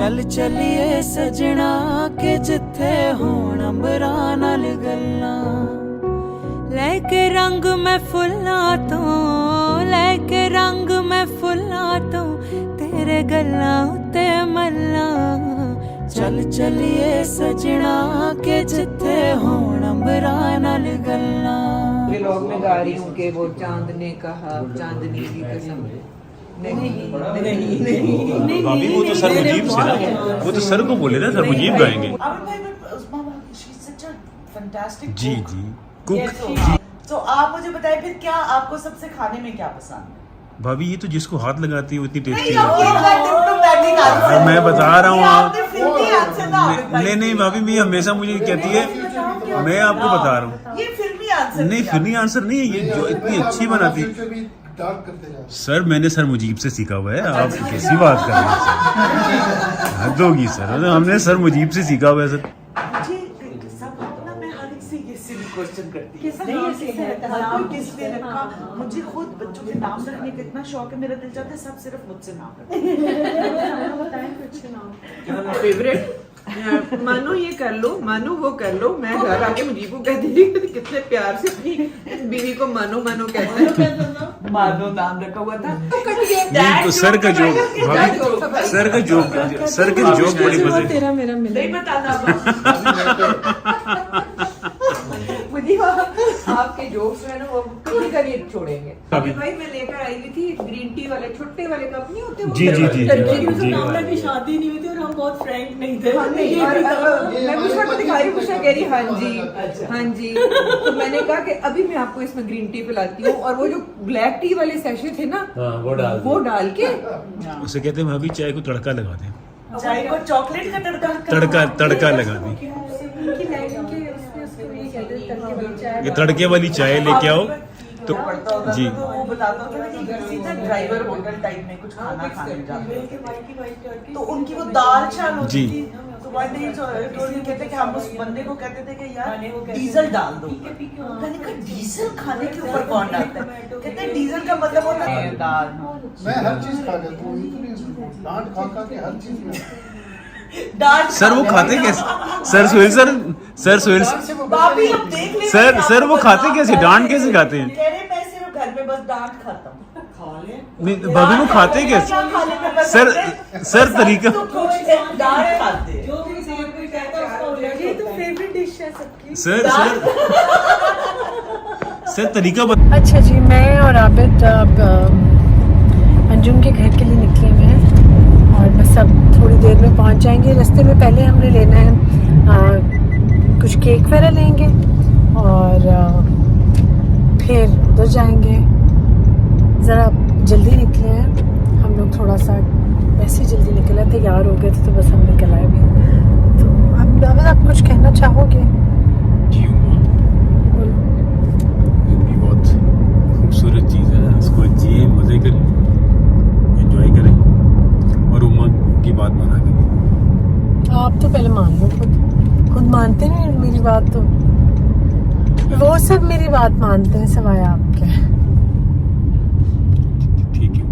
चल चलिए सजना के जिथे होण अंबरां नाल गल्लां लैके रंग मैं फुल्लां तो लैके रंग मैं फुल्लां तो तेरे गल्लां उत्ते मल्लां चल चलिए सजना के जिथे होण अंबरां नाल गल्लां। व्लॉग में गा रही हूँ कि वो चांद ने कहा चांदनी की कसम नहीं भाभी वो तो सर मुजीब से ना, वो तो सर को बोले ना, सर मुजीब गाएंगे। जी जी कुक। तो आप मुझे बताएं फिर क्या आपको सबसे खाने में क्या पसंद है? भाभी ये तो जिसको हाथ लगाती है वो इतनी टेस्टी नहीं, मैं बता रहा हूँ आप नहीं नहीं भाभी मैं हमेशा मुझे कहती है, मैं आपको बता रहा हूँ ये फिल्मी आंसर नहीं फिल्मी आंसर नहीं है, ये जो इतनी अच्छी बनाती। सर मैंने सर मुजीब से सीखा हुआ है, आप कैसी बात कर रहे हैं? हद होगी सर, हमने सर मुजीब से सीखा हुआ है सर। क्वेश्चन करती है मुझे खुद बच्चों के नाम रखने का इतना शौक है, मेरा दिल चाहता है सब सिर्फ मुझसे नाम रखें। फेवरेट मानो ये कर लो, मानो वो कर लो। मैं घर आके मुझीब को कहती थी कितने प्यार से अपनी बीवी को मानो मानो कहते हैं। मानो नाम रखा हुआ था। तो सर का जोक, सर का जोक, सर के जोक बड़ी मजे। तेरा मेरा मिला नहीं बताना आपके जोक्स है ना वो कभी कभी छोड़ेंगे। अभी भाई मैं लेकर आई हुई थी ग्रीन टी वाले छोटे वाले कप नहीं होते वो, जी जी जी जी नामला की शादी नहीं हुई थी और हम बहुत फ्रैंक नहीं थे। हाँ, नहीं, मैं पुष्पा को दिखाई, पुष्पा कह रही हाँ जी हाँ जी। तो मैंने कहा कि अभी मैं आपको इसमें ग्रीन टी पिलाती हूँ, और वो जो ब्लैक टी वाले सैशे थे ना वो डाल के उसे कहते हैं भाभी चाय को तड़का लगा दें, चाय को चॉकलेट का तड़का लगा दें। ये तड़के वाली चाय लेके आओ तो जी। वो बताता था कि घर से था ड्राइवर होटल टाइप में कुछ खाना खाने जाते तो उनकी वो दाल चाल होती थी। तो वन डे कहते कि हम उस बंदे को कहते थे कि यार डीजल डाल दो। मैंने कहा डीजल खाने के ऊपर कौन डालता है? कहते हैं डीजल का मतलब होता है दाल। मैं हर चीज खा जाता हूँ, इतनी डांट खा के हर चीज में। सर वो खाते कैसे? Sir Sohail sir Sohail sir वो खाते कैसे? डांट कैसे खाते हैं? कह रहे मैं सिर्फ घर में बस डांट खाता हूँ। खा ले नहीं भाभी वो खाते कैसे? सर तरीका डांट खाते जो भी कोई कहता है उसका ऑलरेडी तो फेवरेट डिश है सबकी। सर तरीका अच्छा जी, मैं और आबिद अब अंजुम के घर के लिए निकले हुए हैं और बस अब थोड़ी देर में पहुंच जाएंगे। रास्ते में पहले हमने लेना है कुछ केक वगैरह लेंगे और फिर उधर जाएंगे। ज़रा जल्दी निकले हैं हम लोग, थोड़ा सा वैसे ही जल्दी निकला, तैयार हो गए थे तो बस हम निकल आए भी। तो अब आप कुछ कहना चाहोगे? बहुत खूबसूरत चीज़ है, इसको जिए, मज़े करें, एंजॉय करें और उम्मा की बात माना करें। आप तो पहले मान लो, खुद मानते नहीं मेरी बात, तो वो सब मेरी बात मानते हैं सवाए आपके। ठीक है।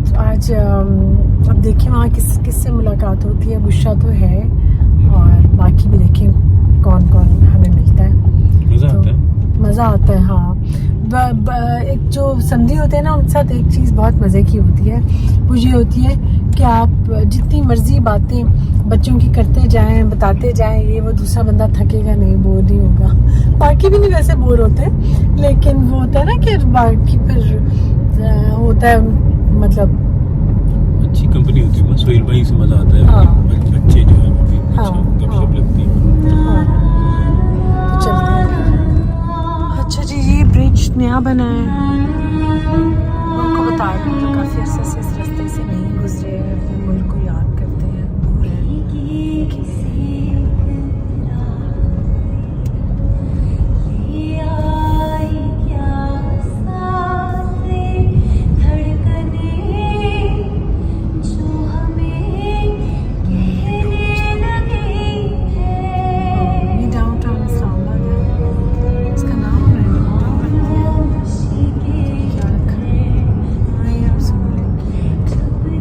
तो आज अब देखिए वहाँ किससे मुलाकात होती है। बुशरा तो है और बाकी भी देखें कौन कौन हमें मिलता है। मज़ा आता है, मज़ा आता है। हाँ, एक जो समझी होते हैं ना उनके साथ एक चीज़ बहुत मज़े की होती है, वो ये होती है कि आप जितनी मर्जी बातें बच्चों की करते जाएं, बताते जाएं, ये वो दूसरा बंदा थकेगा नहीं, बोर नहीं होगा। बाकी भी नहीं वैसे बोर होते, लेकिन वो होता है ना कि बाकी फिर होता है मतलब अच्छी कंपनी होती है। सोहेल भाई से मज़ा आता है। हाँ। बच्चे जो है वो भी हाँ, गपशप लगती है। हाँ। तो चलते हैं। अच्छा जी, ये ब्रिज नया बना है, उनको बता रही हूँ, काफ़ी अरसे से इस रास्ते से नहीं गुजरे, अपने मुल्क को याद करते हैं।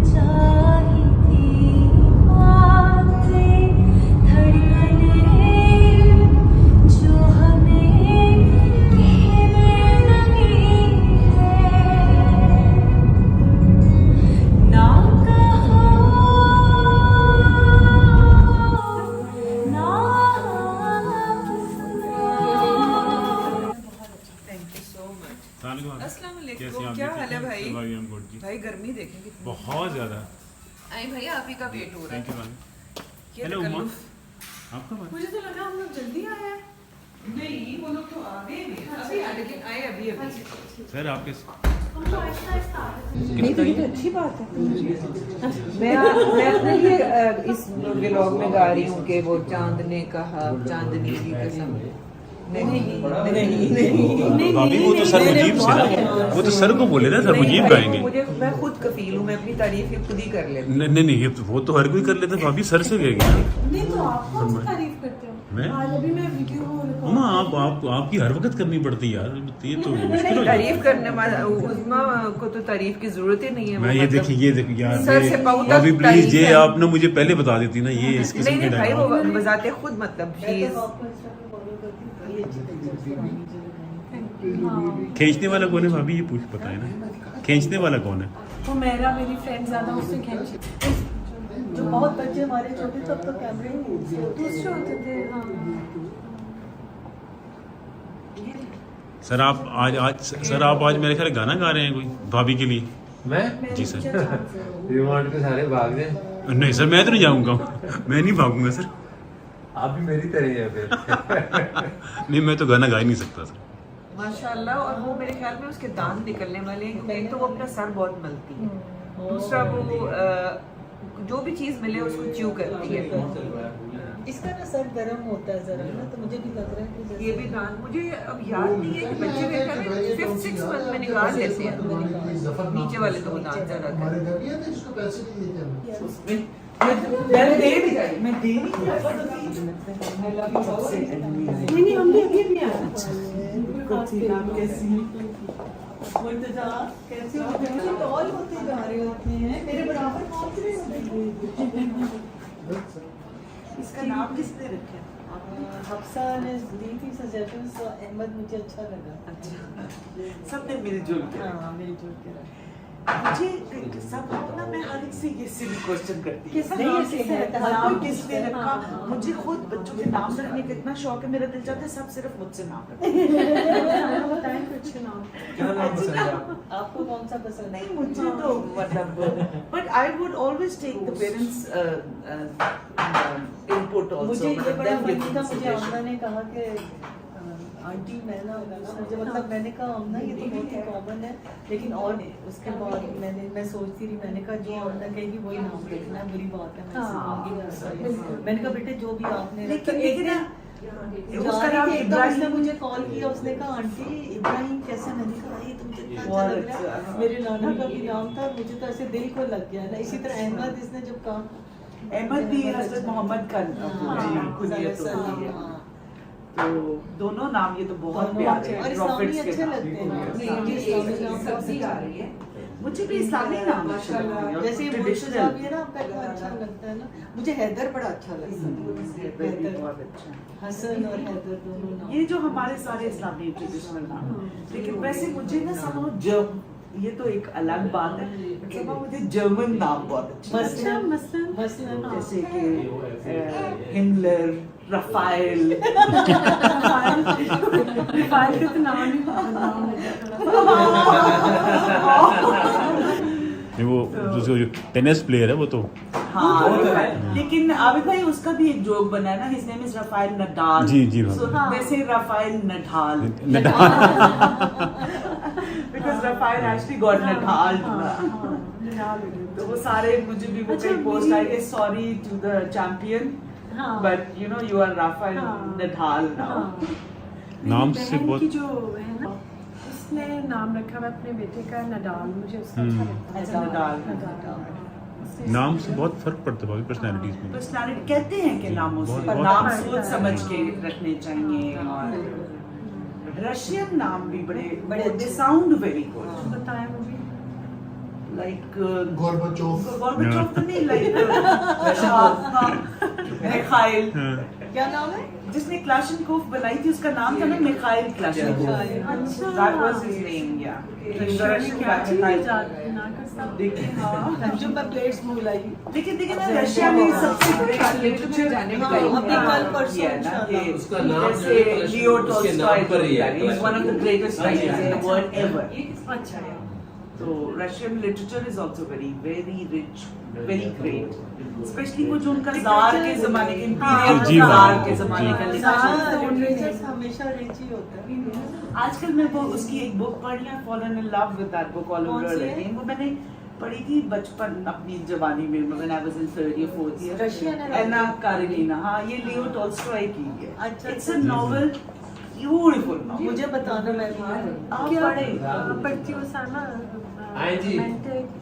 जा आई भैया आप ही का वेट हो रहा थैंक यू है। मैम। हेलो उमा, आपका बात? मुझे तो लगा हम लोग जल्दी आए हैं। नहीं वो लोग तो आ गए अभी लेकिन आए अभी सर आपके हमको ऐसा नहीं तो ये तो अच्छी बात है। मैं अपने लिए इस व्लॉग में गा रही हूँ कि वो चांद ने कहा चांदनी की कसम। नहीं भाभी वो तो सर मुजीब से ना, वो तो सर को बोले ना सर मुजीब गाएंगे। मुझे मैं खुद कफील हूँ, मैं अपनी तारीफ खुद ही कर लेती हूँ। नहीं ये तो वो तो हर कोई कर लेता, भाभी सर से गएगी। नहीं तो आप कौन सी तारीफ करते हो? मैं? आज अभी मैं वीडियो उमा आपकी हर वक्त करनी पड़ती है यार, ये तो मुश्किल हो जाता तारीफ करने वाला उस्मा को तो तारीफ की जरूरत ही नहीं है। है। मैं ये देखिए यार, सर से पाँव तक भाभी प्लीज तारीफ ये है। आपने मुझे पहले बता देती ना, ये इस किस्म के नहीं भाई वो डायलॉग। बजाते खुद मतलब खींचने वाला कौन है भाभी, ये पूछ बताए ना, खींचने वाला कौन है? वो मेरी फ्रेंड ज्यादा उससे खींची। जो बहुत बच्चे हमारे छोटे तब तो कैमरे दूसरे होते थे। हाँ सर आप आज मेरे ख्याल गाना गा रहे हैं कोई भाभी के लिए? मैं जी सर। रिमोट के सारे भाग गए। नहीं सर मैं तो नहीं जाऊंगा, मैं नहीं भागूंगा सर। आप भी मेरी तरह ही है फिर। नहीं मैं तो गाना गा ही नहीं सकता सर। माशाल्लाह। और वो मेरे ख्याल में उसके दांत निकलने वाले हैं। एक तो वो अपना सर बहुत मलती है, दूसरा वो जो भी चीज मिले उसको च्यू करती है। इसका ना सर गर्म होता है जरा ना, तो मुझे भी लग रहा है कि ये भी दांत मुझे अब याद नहीं है कि बच्चे मेरे ख्याल में 5th-6th मंथ में निकाल लेते हैं नीचे वाले दो दांत ज्यादा हमारे घर भी है तो इसको पैसे नहीं देते हम। मैं दे नहीं रही। नहीं हम भी अभी भी आए। कैसे टॉल होते जा रहे होते हैं, मेरे बराबर पहुंच रहे होते हैं। इसका नाम किसने रखा? हफ्सा ने दी थी सजेशन, तो अहमद मुझे अच्छा लगा। अच्छा सबने मिलजुल के, हाँ मिलजुल के रखा। मुझे सब लोग ना, मैं हर एक से ये सिली क्वेश्चन करती हूँ नाम किसने रखा। मुझे खुद बच्चों के नाम रखने का इतना शौक है, मेरा दिल चाहता है सब सिर्फ मुझसे नाम रखें। बताएं कुछ नाम। क्या नाम पसंद है आपको? आपको कौन सा पसंद? नहीं मुझे तो मतलब but I would always take the parents input also. मुझे ये बड़ा फनी था, मुझे आमना ने कहा कि आंटी मैं ना मुझे मतलब मैंने कहा आमना ये तो बहुत ही कॉमन है, लेकिन और उसके बाद मैं सोचती रही, मैंने कहा जो आमना कहेगी वही नाम रखना है, बुरी बात है मैं मैंने कहा बेटे जो भी आपने उसका नाम इब्राहिम ने मुझे कॉल किया, उसने कहा आंटी इब्राहिम कैसे? मैंने कहा ये तो मुझे इतना अच्छा लग रहा है, मेरे नाना का भी नाम था, मुझे तो ऐसे दिल को लग गया ना। इसी तरह अहमद, इसने जब कहा अहमद भी हजरत मोहम्मद का कुनियत होती है, तो दोनों नाम ये तो बहुत प्यारे हैं, और इस्लामी प्रॉफिट्स के अच्छे नाम। लगते हैं। मुझे भी इस्लामी नाम अच्छा लगता है, जैसे ये ट्रेडिशनल मुझे भी है ना, आपका इतना अच्छा लगता है ना। मुझे हैदर बड़ा अच्छा लगता है, हैदर बहुत अच्छा है। हसन और हैदर दोनों नाम। ये जो हमारे सारे इस्लामी ट्रेडिशनल नाम हैं। लेकिन वैसे मुझे ना समझो ये तो एक अलग बात है, लेकिन मुझे जर्मन नाम बहुत अच्छे लगते हैं। मसलन जैसे कि हिमलर, रफाइल। रफाइल का तो नाम ही वो जो टेनिस प्लेयर है वो तो हाँ लेकिन आबिद भाई उसका भी एक जोक बना है ना, his name is Rafael Nadal. जी जी So, वैसे Rafael Nadal because Rafael actually got Nadal. तो वो सारे मुझे भी वो कई पोस्ट आए कि sorry to the champion but you know you are Rafael Nadal now. नाम मेरी से बहन बहुत की जो है ना, उसने नाम रखा है अपने बेटे का नडाल, मुझे उसका अच्छा लगता है। अच्छा, नडाल। नडाल। नाम से बहुत फर्क पड़ता है पर्सनालिटीज में। पर्सनालिटी कहते हैं कि नामों से बहुत- पर बहुत- नाम सोच समझ के रखने चाहिए, और रशियन नाम भी बड़े दे साउंड वेरी गुड, बताएं वो भी। Like Gorbachev. गोर्बाचोव तो नहीं, लाइक मिखाइल। क्या नाम है? जिसने क्लाशनकोफ बनाई थी उसका नाम था ना मिखाइल क्लाशनकोफ। अच्छा। That was his name, yeah. He was a Russian क्या चीज़ guy. जाती ना का सब। देखिए हाँ, जो मैं प्लेट्स मुंह लाई। देखिए ना रशिया में सबसे great literature जाने हाँ, का अभी कल परसों किया है ना, इंशाल्लाह। ये उसका नाम जैसे जो है लियो उसके टॉल्स्टॉय नाम पर ही है। is one of the greatest writers in the world ever. अच्छा है। तो Russian literature is also very very rich, very great, specially वो जो उनका जार के जमाने के जी, जार के जमाने का लिटरेचर हमेशा रिच ही होता है। आजकल मैं वो उसकी एक बुक पढ़ी है, fallen in love with that book all over again, वो मैंने पढ़ी थी बचपन अपनी जवानी में, when I was in 3rd या 4th ईयर। रशियन एना कारेनिना, हाँ ये लियो टॉल्स्टॉय की है। अच्छा, it's a novel, beautiful novel. मुझे बताना, मैं आप पढ़े? पढ़ती हूँ सामा, हाँ जी,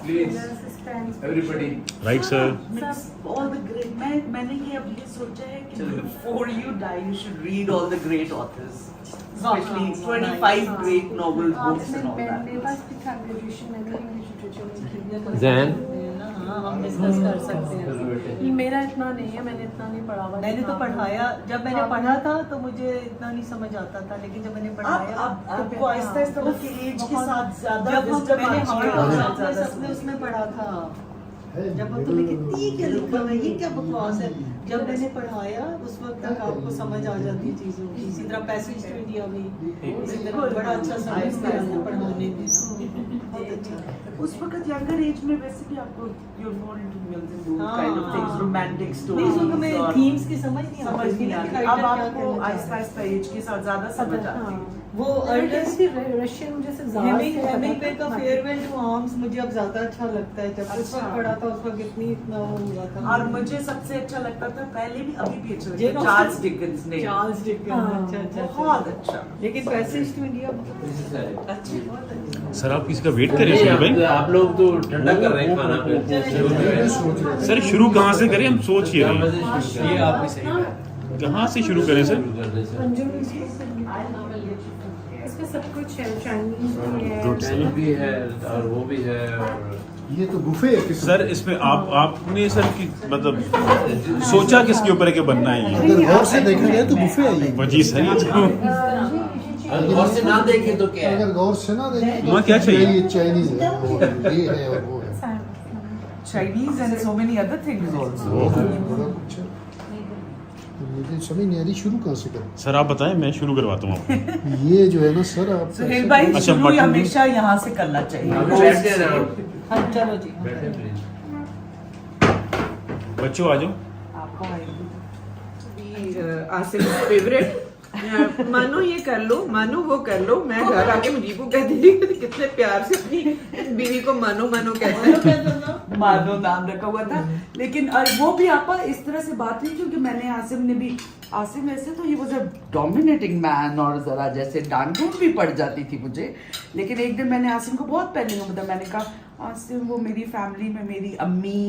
please, everybody. Right sir. All the great, मैंने ये अब ये सोचा है कि before you die you should read all the great authors, especially 25 great novel books and all that. मेरे पास भी था ग्रेजुएशन, मैंने इंग्लिश लिटरेचर में Zen. हम डिस्कस कर सकते हैं। की। मेरा इतना नहीं है, मैंने इतना नहीं पढ़ा हुआ। मैंने तो पढ़ाया, जब मैंने पढ़ा था तो मुझे इतना नहीं समझ आता था, लेकिन जब मैंने पढ़ाया आपको आहिस्ता आहिस्ता उसकी एज के साथ ज्यादा जब हम wisdom मैंने आती है, हमारे ज्यादा क्लास में सबने उसमें पढ़ा था, जब हम तो कितनी क्या लिखा हुआ है, ये क्या बकवास है। जब मैंने पढ़ाया उस वक्त तक आपको समझ आ जाती है चीजों की। इसी तरह पैसेज टू इंडिया भी उसी तरह बड़ा अच्छा समझ में आता पढ़ाने में, बहुत अच्छा। उस वक्त यंगर एज में वैसे भी आपको you're more into music, those kind of things, romantic नहीं, stories उसमें हमें और थीम्स की समझ नहीं समझ नहीं आती। अब आपको आहिस्ता आहिस्ता एज के साथ ज्यादा समझ आती है। वो अर्नेस्ट रशियन जैसे हेमिंगवे का फेयरवेल टू आर्म्स मुझे अब ज्यादा अच्छा लगता है। जब उस वक्त पढ़ा था उस वक्त इतना वो हुआ था। और मुझे सबसे अच्छा लगता था, पहले भी अभी भी अच्छा लगता Jane है, चार्ल्स डिकेंस ने। चार्ल्स डिकेंस, अच्छा बहुत अच्छा। लेकिन पैसेज टू इंडिया सर आप किसी का वेट कर रहे हैं भाई? आप लोग तो ठंडा कर रहे हैं खाना पे। सर शुरू कहाँ से करें, हम सोच ही रहे हैं ये आप भी सही है। कहाँ से शुरू करें सर? इसमें सब कुछ है, चाइनीज भी है, Zen भी है और वो भी है और ये तो बुफे है सर इसमें आपने सर की मतलब सोचा किसके ऊपर है कि बनना है ये? अगर गौर से देखा जाए तो बुफे है ये। वजी सर ये तो अगर गौर से ना देखे तो क्या है? अगर गौर से ना देखें वहाँ क्या चाहिए? ये चाइनीज है, वो ये है और वो है। Chinese and so many other things also. बड़ा कुछ है। तो मुझे समझ नहीं आ रही शुरू कहाँ से करें। सर आप बताएं, मैं शुरू करवाता हूँ आपको। ये जो है ना सर आप सुहेल भाई अच्छा, शुरू मटन- हमेशा यहाँ से करना आप चाहिए। बैठते हैं ना, हाँ चलो जी। बैठे प्लीज। बच्चों आ जाओ। आसिफ फेवरेट, मानो ये कर लो, मानो वो कर लो। मैं घर आके मुझे को कहती थी कि कितने प्यार से अपनी बीवी को मानो मानो कहते हैं। मानो नाम रखा हुआ था, लेकिन वो भी आपा इस तरह से बात हुई क्योंकि मैंने आसिम ने भी, आसिम ऐसे तो he was a dominating man और जरा जैसे डांट डूट भी पड़ जाती थी मुझे। लेकिन एक दिन मैंने आसिम को बहुत पहले मतलब मैंने कहा आसिम वो मेरी फैमिली में मेरी अम्मी,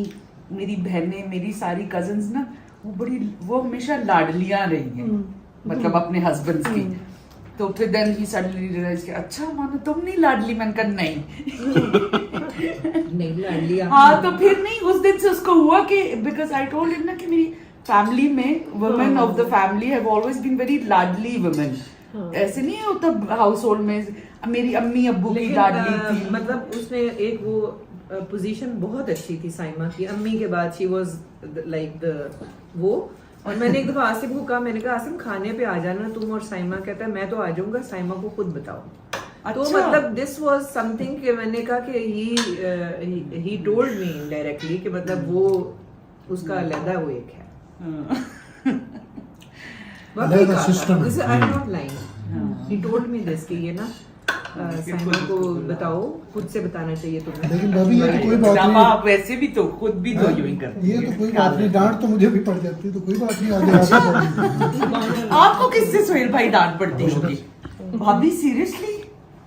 मेरी बहनें, मेरी सारी कजन्स ना वो हमेशा लाडलियां रही हैं, मतलब अपने हस्बैंड्स की। तो फिर देन ही सडनली रियलाइज कि अच्छा मानो तुम नहीं लाडली, मैंने कहा नहीं। नहीं लाडली हाँ तो फिर नहीं, उस दिन से उसको हुआ कि बिकॉज आई टोल्ड हिम ना कि मेरी फैमिली में women of the family have always been very लाडली वुमेन। ऐसे नहीं होता हाउस होल्ड में मेरी अम्मी अब्बू की लाडली थी। मतलब उसने एक वो पोजीशन बहुत अच्छी थी साइमा की, अम्मी के बाद शी वाज लाइक द वो। और मैंने एक दफा आसिम को कहा, मैंने कहा आसिम खाने पे आ जाना तुम और साइमा। कहता है मैं तो आ जाऊंगा, साइमा को खुद बताओ। तो अच्छा। मतलब दिस वाज समथिंग कि मैंने कहा कि ही टोल्ड मी डायरेक्टली कि मतलब वो उसका अलग वो एक है। अलग सिस्टम है। I am not lying, he told me this कि ये ना साइमा को बताओ, खुद से बताना चाहिए तुम्हें। लेकिन भाभी ये तो कोई बात ड्रामा नहीं, आप वैसे भी तो खुद भी तो यूं ही करते ये तो कोई बात नहीं, डांट तो मुझे भी पड़ जाती है तो कोई बात नहीं, आगे आगे बढ़िए। आपको किससे सोहेल भाई डांट पड़ती होगी? भाभी सीरियसली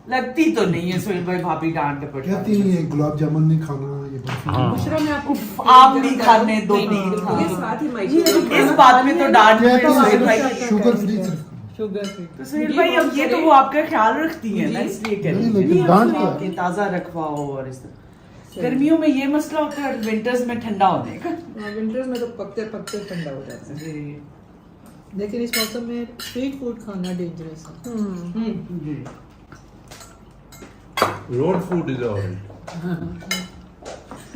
लगती तो नहीं है सोहेल भाई भाभी डांट पड़ती। कहती नहीं है गुलाब जामुन नहीं खाना, ये बर्फी हाँ। दूसरा मैं आपको आप नहीं खाने दो नहीं ये खाने। साथ ही माइक्रो इस बात में तो डांट क्या पड़ती है सोहेल भाई। है शुगर फ्री सिर्फ। तो सोहेल भाई अब ये तो वो आपका ख्याल रखती है ना, इसलिए कह रही नहीं, हैं। लेकिन डांट क्या? आपके ताजा रखवाओ और इस तरह। गर्मियों में ये मसला होता है, विंटर्स में ठंडा होने का। विंटर्स में तो पकते पकते ठंडा हो जाता है। लेकिन इस मौसम में स्ट्रीट फूड खाना डेंजरस है। Road food is alright,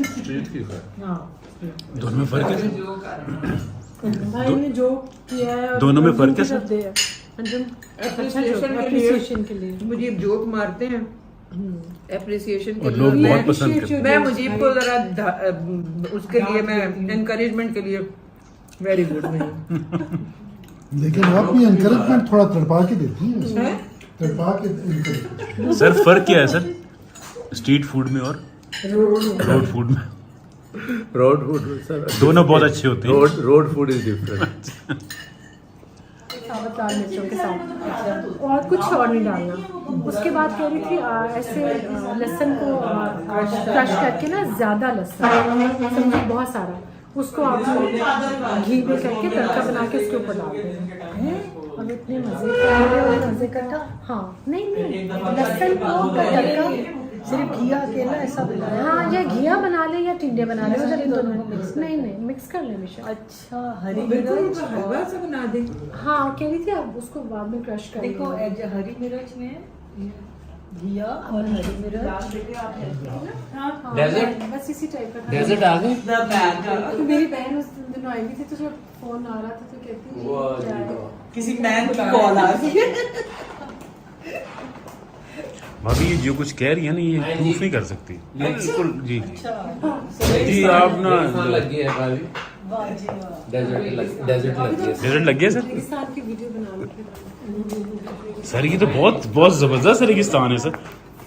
street की है। दोनों में फर्क है? भाई ने जो किया है और दोनों में फर्क है सब सर? दे है। अंजुम Appreciation के लिए appreciation के लिए मुझे जोक मारते हैं एप्रिसिएशन और लोग बहुत पसंद करते हैं। मैं मुजीब को जरा उसके लिए मैं एनकरेजमेंट के लिए वेरी गुड नहीं। लेकिन आप भी एनकरेजमेंट थोड़ा तड़पा के देती हैं, तड़पा के encourage। सर फर्क क्या है सर स्ट्रीट फूड में और रोड फूड में? रोड फूड सर दोनों बहुत अच्छे होते हैं। Road food is different. साबुत लाल मिर्चों के साथ और कुछ और नहीं डालना। उसके बाद कह रही थी ऐसे लहसुन को क्रश करके ना, ज़्यादा लहसुन समझिए बहुत सारा, उसको आप घी में करके तड़का बना के उसके ऊपर डाल दें। अब इतने मज़े का था। हाँ नहीं लहसुन को तड़का सिर्फ घिया अकेला ऐसा बनाया। हाँ या घिया बना ले या टिंडे बना ले, मतलब इन दोनों को नहीं मिक्स कर ले हमेशा। अच्छा हरी बिल्कुल हलवा सा बना दे। हाँ कह रही थी आप उसको बाद में क्रश कर देखो हरी मिर्च में घिया और हरी मिर्च डेजर्ट बस इसी टाइप का था। डेजर्ट आ गए। तो मेरी बहन उस दिन आई भी थी तो जब फोन आ रहा था तो कहती क्या है? किसी मैन की कॉल आ रही है। भाभी ये जो कुछ कह रही है ना ये प्रूफ नहीं कर सकती। बिल्कुल जी जी आप ना लग गया है भाभी। डेजर्ट लग गया सर। रेगिस्तान की वीडियो बना लो। सर ये तो बहुत जबरदस्त रेगिस्तान है सर।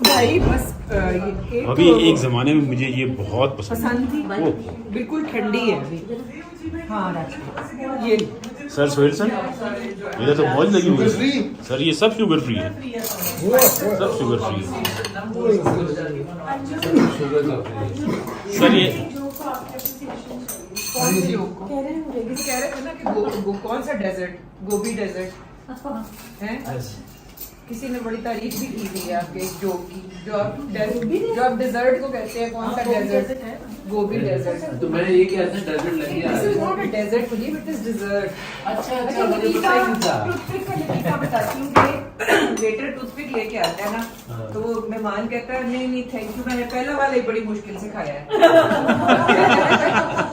भाई बस ये अभी एक जमाने में मुझे ये बहुत पसंद थी। बिल्कुल ठंडी है अभी। हाँ ये सर सोहेल सर मेरा तो बहुत लगी हुई है सर। ये सब शुगर फ्री है, सब शुगर फ्री है सर। ये कह रहे थे ना कि कौन सा डेजर्ट, गोभी डेजर्ट है। किसी ने बड़ी तारीफ भी की थी आपके जोक की, जो आप डेजर्ट को कहते हैं। कौन सा डेजर्ट है? गोभी डेजर्ट। तो मैंने ये क्या था डेजर्ट लग गया। This is not a desert मुझे, इट इज डिजर्ट। अच्छा मुझे पता ही नहीं था। टूथपिक का तरीका बताती हूँ कि वेटर टूथपिक लेके आता है ना तो वो मेहमान कहता है नहीं थैंक यू, मैंने पहला वाला ही बड़ी मुश्किल से खाया है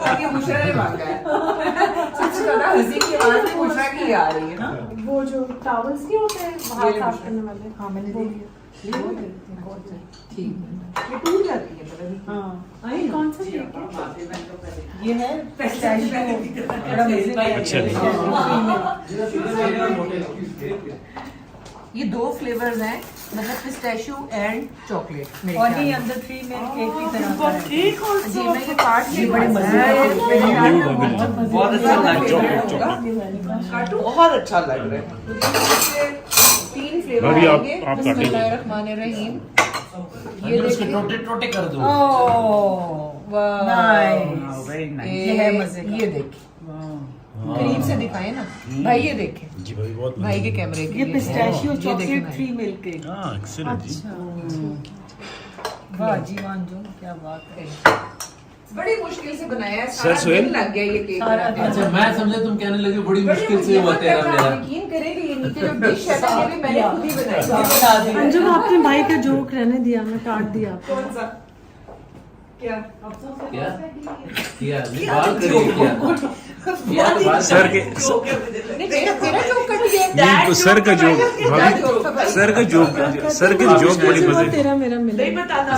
ताकि बुशरा ने मांगा है। सबसे ज्यादा हंसी की आवाज में बुशरा की आ रही है ना। वो जो टॉवल्स नहीं होते हैं हाथ साफ करने वाले। हाँ मैंने देख लिया। ठीक ये टूट जाती है पता नहीं। हाँ कौन सा केक है? ये है अच्छा ये 2 फ्लेवर्स हैं, मतलब पिस्ताशियो एंड चॉकलेट। और ये अंदर 3 मिल्क केक की तरह का है। जी मैं ये काट के बड़े मजे बहुत अच्छा लग रहा है। काटू बहुत अच्छा लग रहा है। 3 फ्लेवर भाभी, आप आएंगे। काटेंगे। बिस्मिल्लाहिर्रहमानिर्रहीम। ये उसके देखिए। टोटे कर दो। Nice very nice. ये है मजे का। ये देखिए करीब से दिखाए ना भाई, ये देखे जी भाई बहुत भाई के कैमरे के ये लिए। पिस्ताशियो ये देखें चॉकलेट भाई। 3 मिल्क केक। हाँ एक्सीलेंट जी। वाह जी वांजो क्या बात है। बड़ी मुश्किल से बनाया है। सर, सारा सोहेल? दिन लग गया ये केक सारा बनाने में। अच्छा मैं समझा तुम कहने लगे बड़ी मुश्किल से हुआ तेरा आप मेरा। यकीन करेंगे ये नीचे जो डिश है ना ये भी मैंने खुद ही बनाई है। बना दी। अंजुम आपने भाई का जोक रहने दिया, मैं काट दिया। कौन सा क्या क्या किया बात करिए क्या सर के तेरा जोक कट गया। नहीं, सर का जोक भाभी, सर का जोक बड़ी मजे। तेरा मेरा मिला। नहीं बताता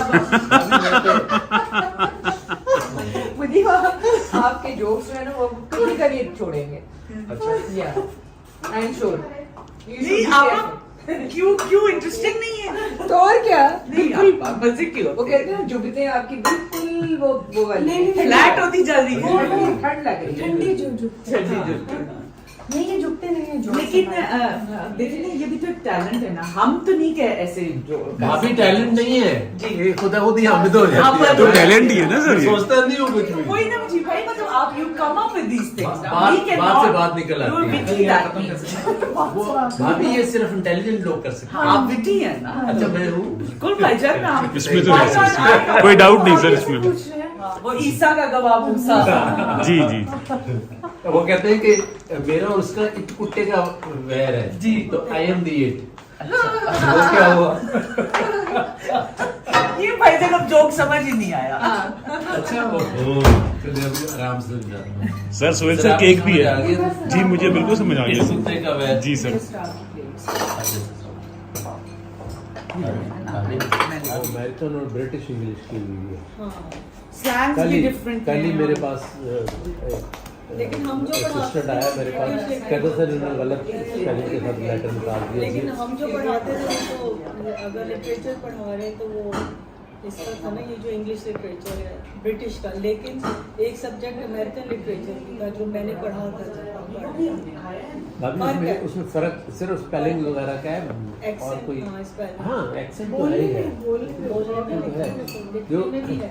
मुझे आपके जोक्स है ना वो कभी कभी छोड़ेंगे। अच्छा या आई एम श्योर। नहीं आप क्यों इंटरेस्टिंग नहीं है? तो और क्या बिल्कुल मजे की वो कहते हैं जुबते आपकी बिल्कुल वो वाली फ्लैट होती जल्दी। ठंड लग रही है। ठंडी जो नहीं ये झुकते नहीं है जो। लेकिन देखिए ना ये भी तो एक टैलेंट है ना। हम तो नहीं कह ऐसे जो भाभी टैलेंट नहीं है ये खुदा खुद ही हम तो हो जाती है। तो टैलेंट ही है ना सर ये। सोचता नहीं हूँ कुछ भी। वही ना मुझे भाई, मतलब आप you come up with these things. बात से बात निकल आती है। भाभी ये सिर्फ इंटेलिजेंट लोग कर सकते हैं। आप विटी है ना। अच्छा मैं हूँ। बिल्कुल भाईजान ना। इसमें तो है सर, इसमें कोई डाउट नहीं सर इसमें। वो ईसा का गवाह मूसा। जी जी वो कहते हैं कि मेरा और उसका एक कुत्ते का वैर है जी। तो आई एम दी इट। वो क्या हुआ? ये भाईजान अब जोक समझ ही नहीं आया। अच्छा वो चलिए अभी आराम से समझाता हूँ। सर सोहेल सर केक भी है समझ आ गया? जी, मुझे बिल्कुल समझ आ इस गया कुत्ते का वैर। जी सर। अमेरिकन और ब्रिटिश इंग्लिश की हुई है। स्लैंग्स भी डिफरेंट कल ही मेरे पास लेकिन हम जो असिस्टेंट आया मेरे पास, कहते सर इन्होंने गलत स्पेलिंग के साथ लेटर निकाल दिया। लेकिन हम जो पढ़ाते थे तो अगर लिटरेचर पढ़ा रहे तो वो इसका था ना, ये जो इंग्लिश लिटरेचर है ब्रिटिश का, लेकिन एक सब्जेक्ट अमेरिकन लिटरेचर का जो मैंने पढ़ा था। भाभी उसमें फर्क सिर्फ स्पेलिंग वगैरह का है और कोई हाँ एक्सेंट तो है ही है।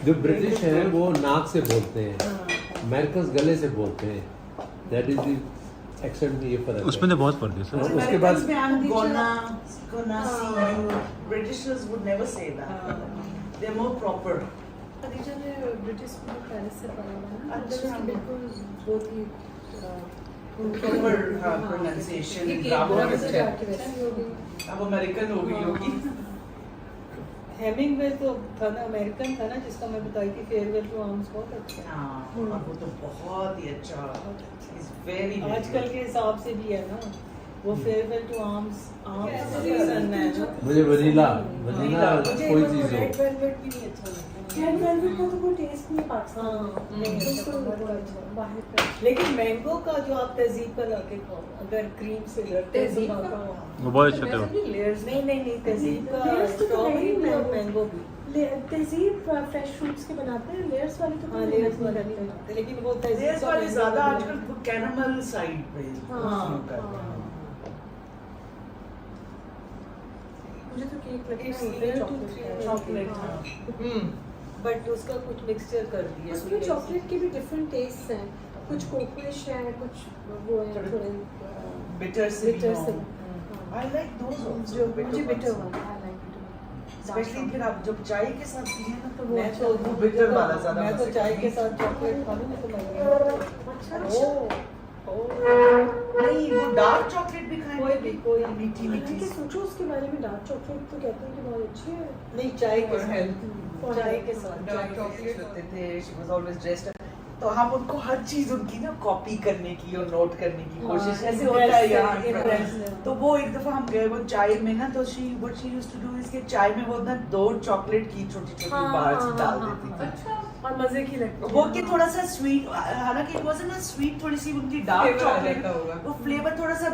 जो ब्रिटिश है वो नाक से बोलते हैं, अमेरिकन गले से बोलते हैं। दैट इज द एक्सेंट में ये फर्क है। उसमें तो बहुत फर्क है सर। उसके बाद Britishers would never say that. They're more proper. Khadija ने ब्रिटिश में पेरिस से पढ़ा हुआ है ना, अच्छा। बिल्कुल बहुत ही Proper pronunciation. बहुत अच्छा है। अब अमेरिकन हो गई होगी। हेमिंगवे तो था ना, अमेरिकन था ना, जिसका मैं बताई थी फेयरवेल टू आर्म्स, बहुत अच्छा है। हाँ, और वो तो बहुत ही अच्छा। It's very आजकल के हिसाब से भी है ना वो फेयरवेल टू आर्म्स सीजन है ना। मुझे वनीला कोई चीज हो। रेड वेलवेट भी नहीं अच्छा लगता। रेड वेलवेट का तो कोई टेस्ट नहीं पाकिस्तान हाँ, में, उसको बहुत अच्छा बाहर का। लेकिन मैंगो का जो आप तहजीब का लाके खाओ, अगर क्रीम से तहजीब का? वो बहुत अच्छा था। नहीं तहजीब का Layers तो स्ट्रॉबेरी है ही भी और mango। मैंगो भी। तहजीब फ्रेश फ्रूट्स के बनाते हैं, लेयर्स वाले तो हाँ लेयर्स वाले नहीं बनाते, लेकिन वो तहजीब Layers का वाले mango ज्यादा भी आजकल वो कैरामल साइड पे हाँ, करते हैं। मुझे तो केक लगता It's है layer to चॉकलेट। बट उसका कुछ मिक्सचर कर दिया। उसमें चॉकलेट के भी डिफरेंट टेस्ट हैं, कुछ कोकोलिश है, कुछ वो है थोड़े Bitter से भी bitter से। हो। I like those also. जो मुझे बिटर ones. वाला आई लाइक बिटर। Especially फिर आप जब चाय के साथ पिए ना तो मैं तो वो bitter वाला ज्यादा मैं तो मजे चाय का। के साथ चॉकलेट खा लूँ तो अच्छा नहीं वो डार्क चॉकलेट भी खाएंगे कोई मीठी मीठी मैंने सोचो उसके बारे में, डार्क चॉकलेट तो कहते हैं कि बहुत अच्छी है। नहीं चाय के For साथ health. चाय के साथ डार्क चॉकलेट होते थे। She was always dressed up. तो हम उनको हर चीज उनकी ना कॉपी करने की और नोट करने की कोशिश ऐसे होता है यहाँ पर। तो वो एक दफा हम गए वो चाय में ना, तो she what she used to do is के चाय में वो ना 2 चॉकलेट की छोटी छोटी बार्स डाल देती थी। और मजे की लगती है वो कि थोड़ा सा स्वीट, हालांकि इट वाज ना स्वीट, थोड़ी सी उनकी डार्क Flavor चॉकलेट अलग का होगा। वो फ्लेवर थोड़ा सा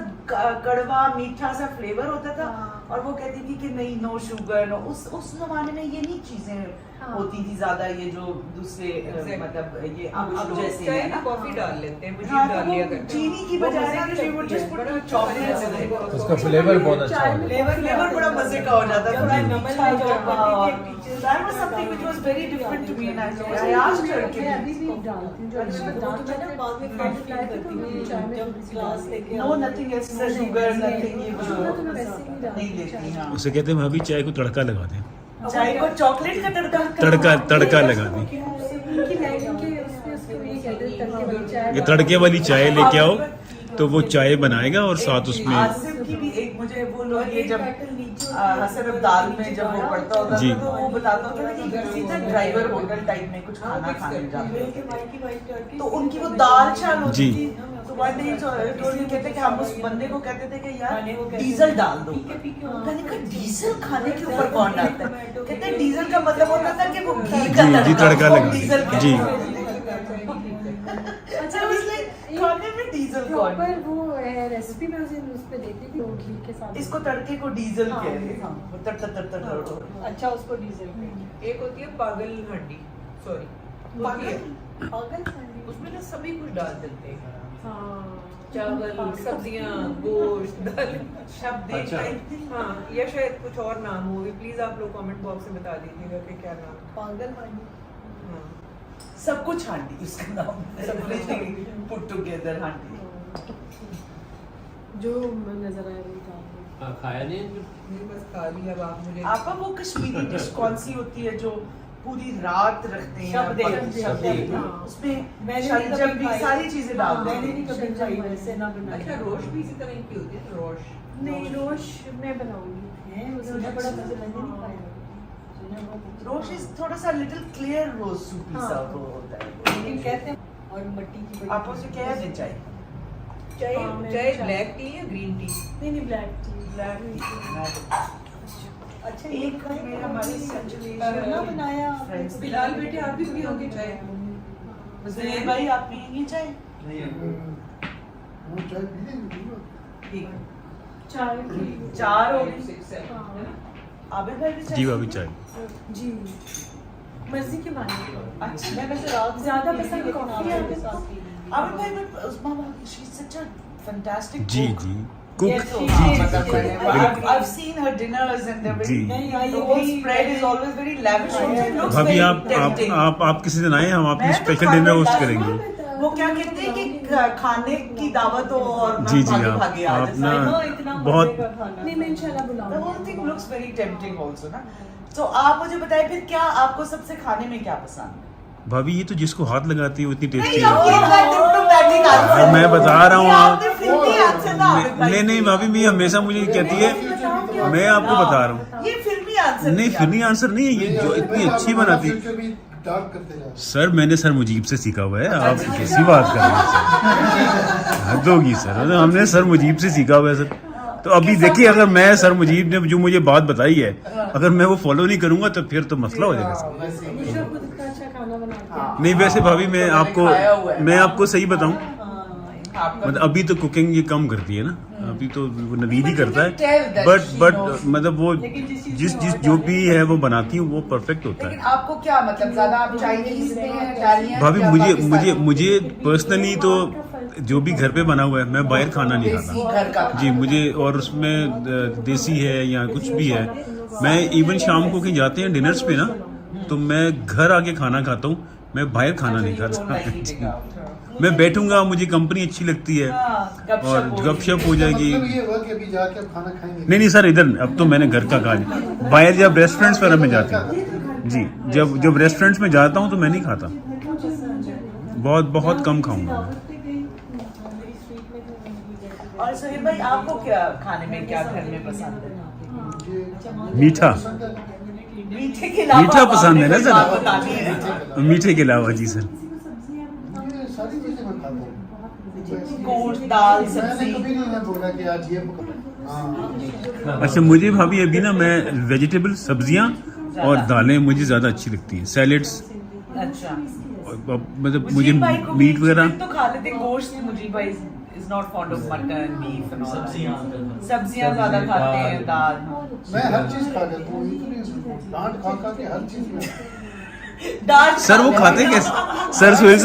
कड़वा मीठा सा फ्लेवर होता था। और वो कहती थी कि नहीं नो शुगर नो, उस जमाने में ये नहीं चीजें होती थी ज्यादा, ये जो दूसरे मतलब ये अब जैसे है ना कॉफी डाल लेते हैं, मुझे हाँ, डाल तो लिया वो करते हैं। चीनी की बजाय ना she would just put chocolate in it. उसका फ्लेवर बहुत अच्छा है। फ्लेवर बड़ा मजे का हो जाता था। जब मैं नमक में जॉब करती थी, एक teacher That was something which was very different to me, and I asked her कि अभी भी डालती हूँ, जो डार्क चॉकलेट बाद में फ्रेंड फ्राई करती हूँ जब क्लास लेके no nothing else, no sugar, nothing ये शुगर तो मैं वैसे ही नहीं डालती नहीं लेती हाँ। उसे कहते हैं भाभी चाय को तड़का लगा दें। चाय को चॉकलेट का तड़का तड़का लगा दें। कि मैगी के उसमें उसको ये कहते हैं तड़के वाली चाय। ये तड़के वाली चाय लेके आओ तो वो चाय बनाएगा और साथ उसमें आसिफ की भी एक मुझे वो लोग ये जब हसन अब्दाल में जब वो पढ़ता होता जी। था तो वो बताता होता था कि सीधा ड्राइवर होटल टाइप में कुछ खाना खाने जाते थे तो उनकी वो दाल चाल होती जी। थी। तो वन डे कहते कि हम उस बंदे को कहते थे कि यार डीजल डाल दो। मैंने कहा डीजल खाने के ऊपर कौन डालता है? कहते हैं डीजल का मतलब होता था कि वो घी का जी तड़का लगा डीजल दें। जी अच्छा खाने में डीजल कौन? प्रॉपर वो है रेसिपी में उस पे देखी थी, वो घी के साथ। इसको तड़के को डीजल कहते हैं। वो तड़ तड़ तड़ तड़ तड़। अच्छा उसको डीजल एक होती है पागल हंडी, सॉरी पागल उसमें ना सभी कुछ डाल देते हैं, हाँ चावल सब्जियां गोश्त दाल शब्द अच्छा। हाँ या शायद कुछ और नाम हो, प्लीज आप लोग कमेंट बॉक्स में बता दीजिएगा कि क्या नाम। पागल हांडी हाँ सब कुछ हांडी उसका नाम एवरीथिंग पुट टुगेदर हांडी। जो नजर आया वो डाल दो। खाया नहीं नहीं बस खा लिया। अब आप मुझे आपका वो कश्मीरी डिश कौन सी होती है जो पूरी रात रखते हैं? शब्द हाँ। उसमें मैंने शलजम कभी भी खाई सारी चीजें डालते मैंने हैं। नहीं कभी खाई वैसे ना बनाई। अच्छा रोश भी इसी तरह की होती है रोश। नहीं रोश मैं बनाऊंगी। है उसने बड़ा मजा मैंने नहीं खाया। रोश इज थोड़ा सा लिटिल क्लियर रोज सूपी सा वो होता है। लेकिन कहते हैं और मट्टी की बड़ी आप उसे क्या देना चाहिए? चाहे हाँ, मैं चाहे चाय- ब्लैक टी या ग्रीन टी। नहीं ब्लैक टी। Black T. अच्छा एक मेरा हमारे बनाया बिलाल बेटे आप भी पियोगे चाय? ज़ुबैर भाई आप पिएंगे चाय? वो चाय पी लेंगे। ठीक है, चाय 4 हो गई। आबिद भाई भी चाय? जी भाभी चाय। जी मर्जी की मानी। अच्छा, मैं वैसे रात ज्यादा पसंद कॉफी है आबिद भाई में Usma she is such a fantastic जी जी कुक Yes, जी हाँ, जी मतलब बिल्कुल। I've seen her dinners and they're very, ji. the whole spread is always very lavish. Also, it looks भाभी very tempting. आप किसी दिन आए, हम आपके मैं तो स्पेशल खाना डिनर होस्ट ही करेंगे। वो क्या कहते हैं कि खाने की दावत हो और ना जी जी भागे आप भागे आ आप जाए। ना बहुत नहीं मैं इंशाल्लाह The बुलाऊंगी। whole thing looks very tempting also ना। तो आप मुझे बताइए फिर क्या आपको सबसे खाने में क्या पसंद है? भाभी ये तो जिसको हाथ लगाती है वो इतनी टेस्टी नहीं, लगती ये है। बात diplomatic answer हाँ, मैं बता रहा हूँ ये आप- आपने फिल्मी answer ना आबिद भाई नहीं नहीं दिया। भाभी मैं हमेशा मुझे कहती है, मैं आपको बता रहा हूँ। ये फिल्मी आंसर नहीं फिर आंसर नहीं है, ये जो इतनी अच्छी बनाती है। डार्क करते जा। सर मैंने सर मुजीब से सीखा हुआ है, आप कैसी बात कर रहे हैं? हद होगी सर, हमने सर मुजीब से सीखा हुआ है सर। तो अभी देखिए अगर मैं सर मुजीब ने जो मुझे बात बताई है, अगर मैं वो फॉलो नहीं करूंगा तो फिर तो मसला हो जाएगा सर। मुझे खुद इतना अच्छा खाना बनाते हैं। नहीं वैसे भाभी मैं आपको सही बताऊं, आपका मतलब अभी तो कुकिंग ये कम करती है ना, अभी तो वो नवीद ही करता you can tell है, that but she but knows. मतलब वो जिस जो भी है वो बनाती है वो परफेक्ट होता लेकिन है। आपको क्या मतलब ज्यादा आप चाइनीज में इटालियन भाभी मुझे पर्सनली तो जो भी घर पे बना हुआ है मैं बाहर खाना नहीं देसी खाता घर का जी। मुझे और उसमें देसी है या कुछ भी है, मैं इवन शाम को कहीं जाते हैं डिनर्स पे ना, तो मैं घर आके खाना खाता हूँ, मैं बाहर खाना नहीं खाता। मैं बैठूंगा, मुझे कंपनी अच्छी लगती है और गपशप हो जाएगी। मतलब ये हुआ कि अभी जाके आप खाना खाएंगे। नहीं सर, इधर अब तो मैंने घर का खा लिया। बाहर जब रेस्टोरेंट्स वगैरह में जाता हूँ जी, जब रेस्टोरेंट्स में जाता हूँ तो मैं नहीं खाता, बहुत कम खाऊंगा। और सुहेल भाई आपको क्या खाने में क्या घर में पसंद है? मीठा मीठे के अलावा मीठा पसंद है ना आपने सर? बात बतानी है। मीठे के अलावा जी सर, ये सारी चीजें मैं खाता हूँ। गोश्त दाल मैंने सब्जी कभी नहीं ना बोला कि आज ये हाँ। अच्छा मुझे भाभी अभी ना मैं वेजिटेबल सब्जियां और दालें मुझे ज़्यादा अच्छी लगती हैं, सैलेड्स अच्छा मतलब मुझे मुजीब भाई को मीट वगैरह तो खा लेते हैं, गोश्त मुजीब भाई is not fond of mutton beef and all. सब्जियां ज्यादा खाते हैं, दाल। मैं हर चीज खा लेता हूँ, इतनी डांट खा खा के हर चीज में। दाल सर वो खाते कैसे? सर सोहेल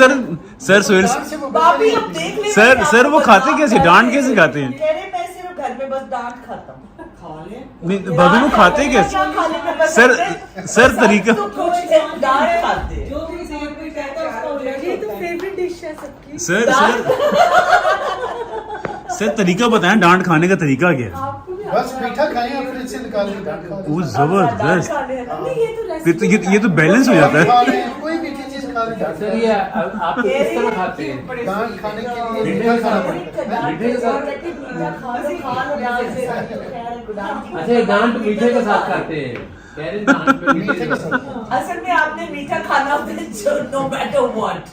डांट से वो भाभी अब देख ले सर वो खाते कैसे? डांट कैसे खाते हैं? कह रहे मैं सिर्फ घर में बस डांट खाता हूँ। नहीं भाभी वो खाते कैसे? सर तरीका तो कुछ डांट खाते हैं। जो भी देर कोई कहता है उसका हो जाएगा। ये तो फेवरेट डिश है सबकी। सर तरीका बताएं, डांट खाने का तरीका क्या है? आपको भी बस मीठा खाएं और फ्रिज से निकाल के डांट खा वो लें। जबरदस्त, नहीं ये तो फिर तो ये तो बैलेंस हो जाता खा है। लें, कोई मीठी चीज खा लें, डांट सर खा ये लें। आप तो किस तरह खाते हैं? डांट खाने के लिए मीठा खाना पड़ता है। मीठे के साथ? अच्छा ये डांट मीठे के साथ खाते हैं, कह रहे डांट पे मीठे के साथ। असल में आपने मीठा खाना नो मैटर व्हाट।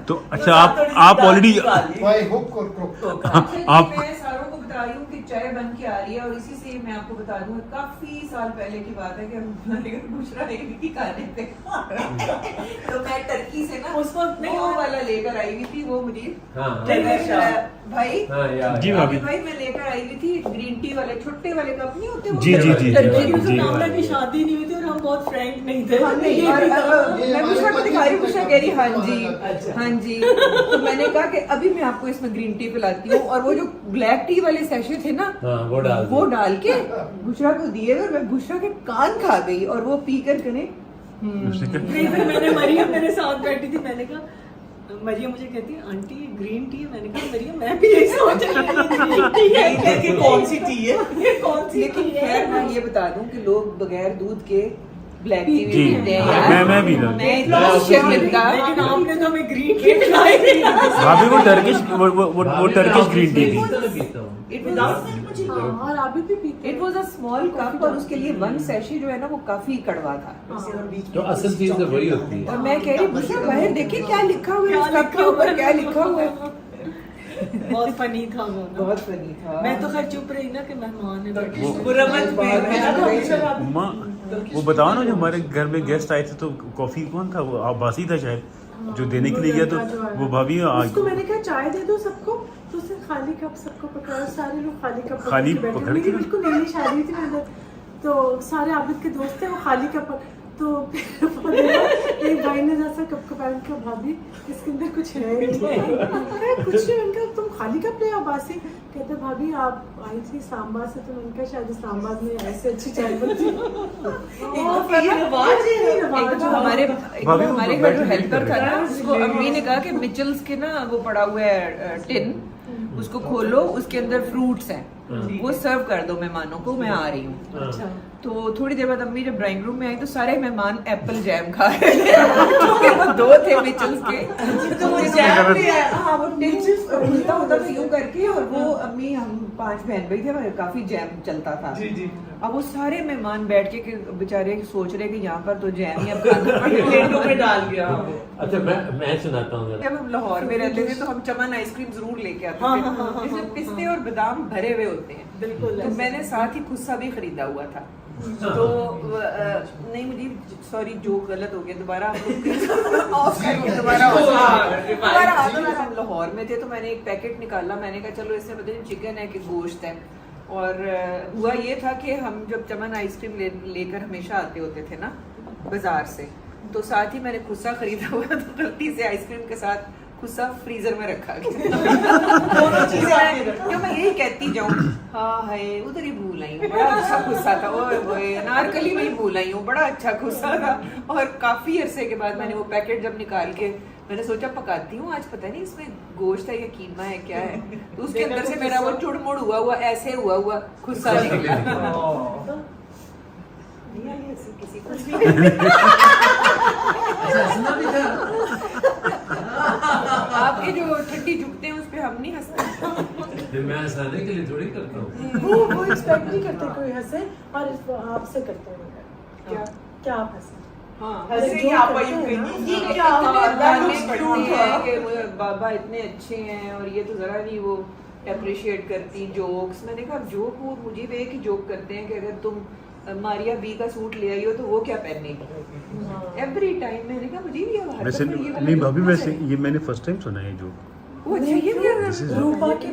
तो अच्छा आप ऑलरेडी बाय हुक और क्रोक। आप मैं सारों को बता रही हूँ कि चाय बन के आ रही है, और इसी से मैं आपको बता दूँ काफी साल पहले की बात है कि हम हमारे घर बुशरा एक भी खाने पे तो मैं टर्की से ना उसको नहीं वो वाला लेकर आई हुई थी, वो मुझे हाँ भाई हाँ जी भाभी। भाई मैं लेकर आई हुई थी ग्रीन टी वाले छोटे वाले कप नहीं होते वो जी, जी, जी, टर्की जी, में। जी। नामना की शादी नहीं हुई थी और हम बहुत फ्रैंक नहीं थे। हाँ, नहीं, और मैं बुशरा को दिखा रही हूँ, बुशरा कह रही हाँ जी हाँ जी। तो मैंने कहा कि अभी मैं आपको इसमें ग्रीन टी पिलाती हूँ, और वो जो ब्लैक टी वाले सैशे थे ना हाँ वो डाल के बुशरा को दिए, और मैं बुशरा के कान खा गई, और वो पी कर कने नहीं फिर मैंने मरियम मेरे साथ बैठी थी, मैंने कहा मरियम मुझे कहती है आंटी ग्रीन टी है। मैंने कहा मरियम मैं भी यही सोच रही थी ग्रीन टी है कि कौन सी टी है? ये कौन सी लेकिन खैर मैं ये बता दूं कि लोग बगैर दूध के ब्लैक टी भी जी, पीते हैं यार। मैं भी था। मैं इतना शेफ लगता लेकिन आपने तो हमें ग्रीन टी पिलाई थी। भाभी वो टर्किश ग्रीन टी थी। इट और अभी भी पीते। It was a small cup, और उसके लिए वन सैशे जो है ना वो काफी कड़वा था। तो असल चीज तो वही होती है। और मैं कह रही बुशरा बाहर देखिए क्या लिखा हुआ है, इस कप के ऊपर क्या लिखा हुआ है। बहुत फनी था वो ना। बहुत फनी था। मैं तो खैर चुप रही ना कि मेहमान है बैठे वो- बुरा मत माँ वो बताओ ना, जो हमारे घर में गेस्ट आए थे तो कॉफी कौन था, वो आबासी था शायद, जो देने के लिए गया, तो वो भाभी उसको मैंने कहा चाय दे दो सबको, तो उसने खाली कप सबको पकड़ा, सारे लोग खाली कप खाली के बैठे। पकड़ मेरी के? बिल्कुल नई शादी थी मेरे, तो सारे आबिद के दोस्त थे, वो खाली कप तो एक भाई ने जैसा कप को पहन के, भाभी इसके अंदर कुछ है ही नहीं। कुछ नहीं, उनका तुम खाली कप ले आओ बासी। कहते भाभी आप आई थी इस्लामाबाद से, तो उनका शायद इस्लामाबाद में ऐसे अच्छी चाय बनती है। एक जो हमारे घर जो हेल्पर था ना, उसको अम्मी ने कहा कि मिचल्स के ना वो पड़ा हुआ है टिन, उसको खोलो, उसके अंदर फ्रूट्स हैं, वो सर्व कर दो मेहमानों को, मैं आ रही हूँ। तो थोड़ी देर बाद अम्मी जब ड्राइंग रूम में आई तो सारे मेहमान एप्पल जैम खा रहे थे। वो दो थे मिचल्स के, तो वो जैम भी है, हाँ वो टिन उल्टा उधर यूं करके, और वो अम्मी हम 5 बहन भाई थे, काफी जैम चलता था। अब वो सारे मेहमान बैठ के बेचारे सोच रहे कि यहाँ पर तो जैम ही अब प्लेटों में डाल गया। अच्छा मैं सुनाता हूँ जरा। जब हम लाहौर में रहते थे तो हम चमन आइसक्रीम जरूर लेके आते थे, जिसमें पिस्ते और बादाम भरे हुए होते हैं। बिल्कुल तो मैंने साथ ही खुस्सा भी खरीदा हुआ था। तो नहीं मुझे सॉरी जो गलत हो गया, दोबारा हम हम लाहौर में थे तो मैंने एक पैकेट निकाला, मैंने कहा चलो इसमें पता नहीं चिकन है कि गोश्त है। और हुआ ये था कि हम जब चमन आइसक्रीम लेकर हमेशा आते होते थे ना बाजार से, तो साथ ही मैंने खुस्सा खरीदा हुआ, तो गलती से आइसक्रीम के साथ खुस्सा फ्रीजर में रखा गया। क्यों मैं यही कहती जाऊँ, हाँ है उधर ही भूल आई हूँ, बड़ा अच्छा खुस्सा था, ओए अनारकली में ही भूल आई हूँ, बड़ा अच्छा खुस्सा था। और काफी अरसे के बाद मैंने वो पैकेट जब निकाल के मैंने सोचा पकाती हूँ आज, पता नहीं इसमें गोश्त है या कीमा है क्या है, तो उसके अंदर से मेरा वो चुड़मुड़ हुआ ऐसे हुआ खुस्सा निकला। किसी को आपके जो ठंडी झुकते हैं उस पे हम नहीं हंसते। मैं हंसाने के लिए थोड़ी करता हूँ। वो एक्सपेक्ट नहीं करते कोई हंसे, और आपसे करते हैं क्या क्या आप हंसे। हाँ हंसे ही आप आयु कहीं, ये क्या गाने पढ़ते हैं कि बाबा इतने अच्छे हैं, और ये तो जरा नहीं वो अप्रिशिएट करती जोक्स। मैंने कहा जोक वो मुझे भी एक ही जोक करते हैं कि अगर तुम मारिया बी का सूट ले आई हो तो वो क्या पहनेगी एवरी टाइम। मैंने कहा मुझे भी वैसे नहीं भाभी, वैसे ये मैंने फर्स्ट टाइम सुना है जो वो अच्छा ये भी रूपा के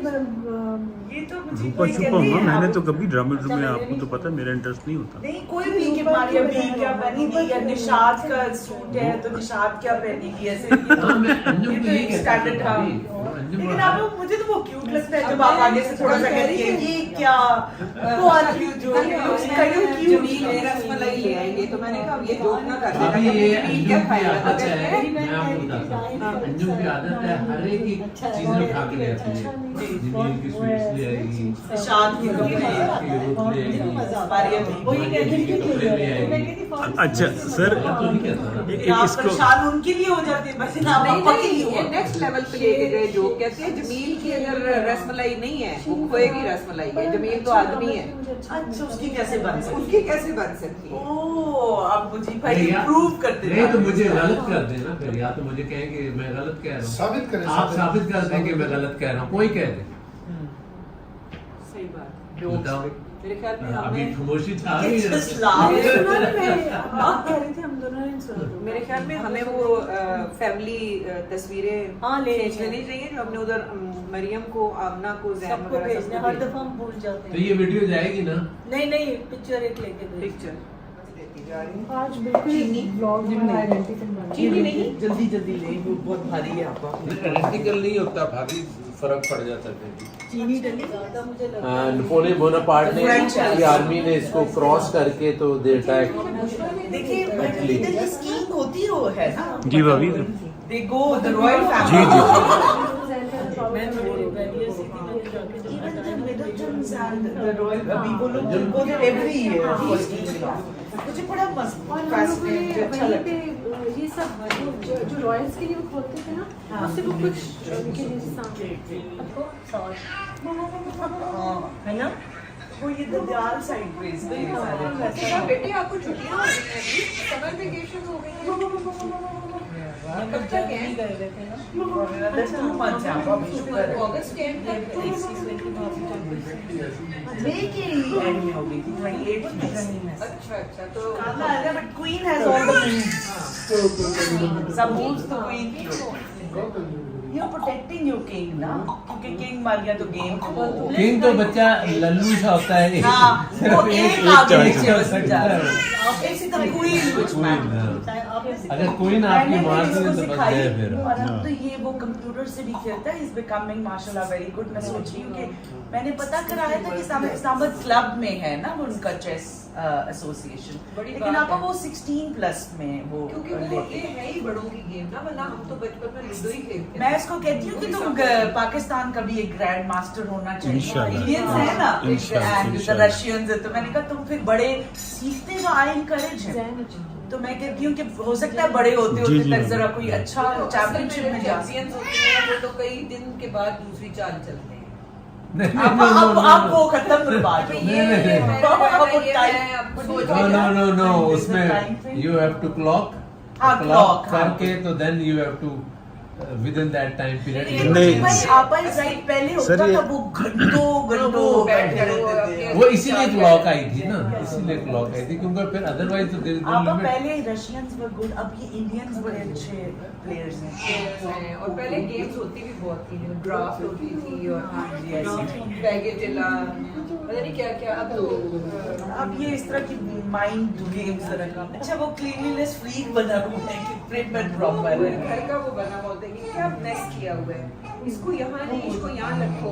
ये तो मुझे रूपा कोई छुपा कहती है, मैंने तो कभी ड्रामा में, आपको तो पता मेरा इंटरेस्ट नहीं होता। नहीं कोई भी कि मारिया भी क्या पहनेगी, या निशात का सूट है तो निशात क्या पहनेगी, ऐसे ये तो स्टैंडर्ड था। लेकिन आप मुझे तो वो क्यूट लगता है जब आप आगे से थोड़ा सा कहती है ये क्या वो आती है जो क्यूट रसमलाई ले आएंगे, तो मैंने कहा ये जोक ना कर अभी ये क्या अंजुम की खाएगा आदत है, मैं आपको बताता हूँ, अंजुम की आदत है हर एक की चीजें उठा के ले आती है। जमील की स्वीट्स ले आएगी, निशात की कपड़े मारिया भी वही कपड़े ले आएगी। अच्छा सर इसको परेशान उनके लिए हो जाती है, बस ना पापा के लिए ये नेक्स्ट लेवल पे लेके गए जोक। कहते हैं जमील की अगर रसमलाई नहीं है वो खोएगी रसमलाई है, जमील तो आदमी है, अच्छा उसकी कैसे बन सकती उसकी कैसे बन सकती है। ओ अब मुझे भाई प्रूव करते नहीं तो मुझे गलत कर देना फिर, या तो मुझे कहें कि मैं गलत कह रहा हूँ, साबित करें, आप साबित कर दें कि मैं गलत कह रहा हूँ, कोई कह दे। सही बात। बताओ मेरे ख्याल में अभी हमें खामोशी था It's ही just नहीं। laugh. आप कह रहे थे हम दोनों ने सुना। मेरे ख्याल में हमें वो फैमिली तस्वीरें हाँ, ले खींच लेनी चाहिए जो हमने उधर मरियम को, आमना को, जैन सबको वगैरह भेजने, हर दफा हम भूल जाते तो हैं। ये वीडियो जाएगी ना? नहीं पिक्चर एक लेके भेज। पिक्चर देती जा रही हूँ। आज बिल्कुल ब्लॉग में आइडेंटिटी चीनी नहीं जल्दी जल्दी ले वो बहुत भारी है आपका। प्रैक्टिकल नहीं होता, भारी फर्क पड़ जाता है। चीनी डली ज्यादा मुझे लगता है। नेपोलियन बोनापार्ट ने की आर्मी ने इसको क्रॉस करके तो दे अटैक। देखिए इधर की स्कीम होती है वो है ना, जी भाभी दे गो द रॉयल जी फैमिली। जी मैं थोड़ी वैलियर सिटी में जाके Even the Middletons and the royal अभी वो लोग go there every year for skiing. मुझे बड़ा मस्त और हम लोगों ने fascinating अच्छा वहीं लगता पे ये सब जो रॉयल्स के लिए वो खोलते थे ना, उससे वो कुछ उनके लिए है ना, वो ये ददियाल साइड वेज बेटे आपको छुट्टियां हो गई हैं अभी, समर वेकेशन हो गई है। लोग जर्मनी गए हुए थे ना Another 2 months यहाँ पर अभी शुक्र है। अगस्त के end तक तो May के end में हो गई थी 28th में। अच्छा तो But Queen has all the moves. Some moves the Queen की। You're protecting your king ना, क्योंकि king मर गया तो game को। किंग तो बच्चा लल्लू सा होता है। हाँ, वो एक आगे choice नीचे हो बस सकता जा है। रहा है। It's the queen which matters. अगर कोई ना आपकी मैंने मार इसको दी तो बच सिखाई गए फिर। और अब तो ये वो कंप्यूटर से भी खेलता है, इज बिकमिंग माशाल्लाह वेरी गुड। मैं सोच रही हूँ कि मैंने पता कराया था कि इस्लामाबाद क्लब में है ना वो उनका चेस एसोसिएशन, लेकिन आपको वो 16+ में वो क्योंकि वो ये है ही बड़ों की गेम ना, वरना हम तो बचपन में लूडो ही खेलते मैं इसको कहती हूँ कि तुम पाकिस्तान का भी एक ग्रैंड मास्टर होना चाहिए। इंशाल्लाह। इंडियंस है ना इंशाल्लाह, एंड इंशाल्लाह। रशियंस है, तो मैंने कहा तुम फिर बड़े सीखते तो आई इनकरेज है। तो मैं कहती हूँ कि हो सकता है बड़े होते जी, होते जी, तक जी। जरा कोई अच्छा चैंपियनशिप में जा चैंपियंस होते हैं वो तो कई दिन के बाद दूसरी चाल चलते हैं। अब वो खत्म करवा दो। No, no. उसमें you have to clock. हाँ, clock, हाँ। करके तो then you have to within that time period. नहीं। भाई आपा इस राइट पहले होता सर, ये- था, वो घंटों बैठे रहते थे। वो इसीलिए क्लॉक आई थी ना, इसीलिए क्लॉक आई थी क्योंकि फिर अदरवाइज तो देयर इज नो आपा लिमिट। पहले रशियंस वर गुड, अब ये इंडियंस बड़े अच्छे प्लेयर्स हैं। और पहले गेम्स होती भी बहुत थी, ड्राफ्ट होती थी और हाँ जी, ऐसे। बैगेटिला पता नहीं क्या क्या। अब तो अब ये इस तरह की माइंड गेम्स रखा। अच्छा वो क्लीनलीनेस फ्रीक बना हुआ है कि प्रिम एंड प्रॉपर है। घर का वो बना हुआ होता है कि क्या नेस्ट किया हुआ है, इसको यहाँ नहीं, इसको यहाँ रखो,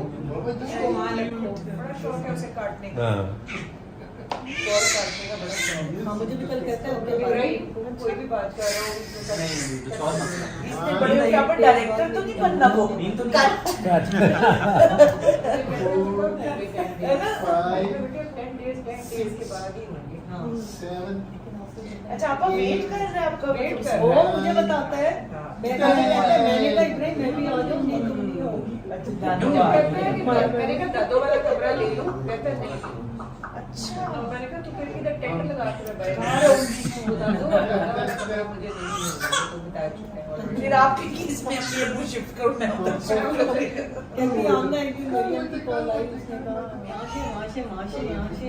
इसको वहाँ रखो। बड़ा शौक है उसे काटने का, हां और काटने का बड़ा शौक है। हाँ मुझे भी कल कहते हैं राइट, कोई भी बात कर रहा हूँ इससे बड़े होके आप डायरेक्टर तो नहीं बनना वो। के बाद ही होंगे। 7 अच्छा आप वेट कर रहे हैं आपका वेट कर वो मुझे बताता है, मैंने कहा इब्राहिम मैं भी आ जाऊँ, नहीं तुम नहीं आओगी। मैंने कहा दादो वाला कमरा ले लो, कहता नहीं। अच्छा मैंने कहा तू फिर किधर टेंट लगा के बैठ, दादो वाला कमरा मुझे नहीं मिलेगा, तो बता चुका है already। फिर आपके केस में अपनी अबू शिफ्ट करो, मैं उधर शिफ्ट कर रही हूँ। कहती आमना एक दिन मरियम की कॉल आई, उसने कहा यहाँ से यहाँ से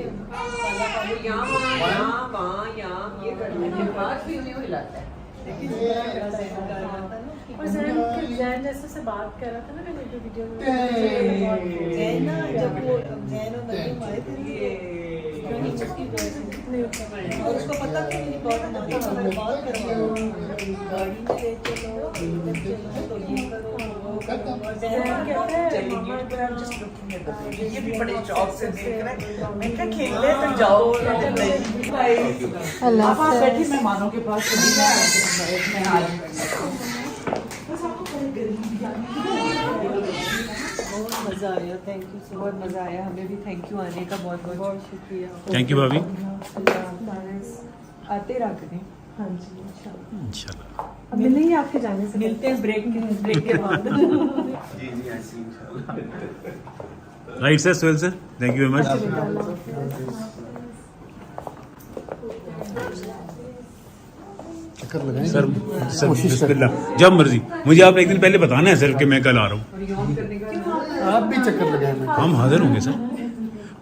वो यहाँ वहाँ यहाँ ये करने के बाद भी उन्हें हिलाता है। और जैन जैसे से बात कर रहा था ना मैंने जो वीडियो में, जैन ना जब वो जैन और मरियम आए थे उसकी और उसको पता कि मेरी बात बात करवाओ, गाड़ी में ले चलो, इधर चलो, तो ये करो वो करो। और जैन कहता है चलेंगे पर I'm just looking at the baby। ये भी बड़े शौक से देख रहे हैं। मैं क्या खेलने तक जाओ नहीं। आप बैठिए मेहमानों के पास, मैं आ रही हूँ। बस आपको कहीं गरीबी बहुत मज़ा आया, थैंक यू सो बहुत मजा आया, हमें भी थैंक यू आने का बहुत बहुत। बहुत शुक्रिया। थैंक यू भाभी। आते रहा करें। हाँ जी इंशाल्लाह। इंशाल्लाह। अब मिलेंगे आपके जाने से मिलते हैं ब्रेक के बाद। Right sir, Sohail sir, thank you very much. चक्कर लगाएंगे सर सर कोशिश करें। बिस्मिल्लाह, जब मर्जी। मुझे आप एक दिन पहले बताना है सर कि मैं कल आ रहा हूँ। आप भी चक्कर लगाए मैं हम हाजिर होंगे सर।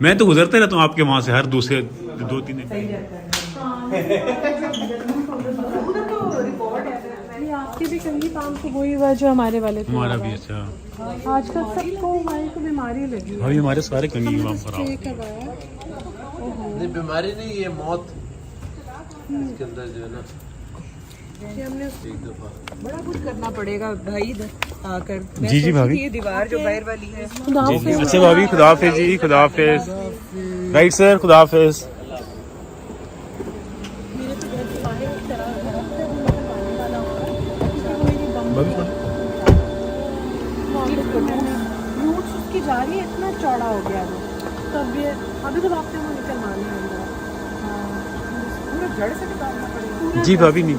मैं तो गुजरते रहता हूँ आपके वहाँ से हर दूसरे 2-3 दिन। ये आपके भी कंगी पाम को वही हुआ जो हमारे वाले थे। हमारा भी अच्छा। आजकल सबको हमारे को बीमारी लगी है। भाभी हमारे सारे कंगी की वहाँ पर ये आओ। करवाया नहीं बीमारी नहीं, ये मौत इसके अंदर जो है ना कि हमने एक दफा बड़ा कुछ करना पड़ेगा भाई इधर आकर। मैं जी, जी, सोची भाभी। थी ये दीवार जो बाहर वाली है, खुदा जी, हाफिज़। अच्छा भाभी, खुदा हाफिज़ जी, खुदा हाफिज़। राइट सर, खुदा हाफिज़। मेरे तो घर के बाहर एक तरह दरख्त है, वो मुझे मारने वाला होगा क्योंकि वो मेरी बम रूट्स उसकी जा रही है, इतना चौड़ा हो गया वो। तब ये अभी तो आपने वो निकल मारने अंदर। पूरा जड़ से निकालना पड़ेगा। जी भाभी, नहीं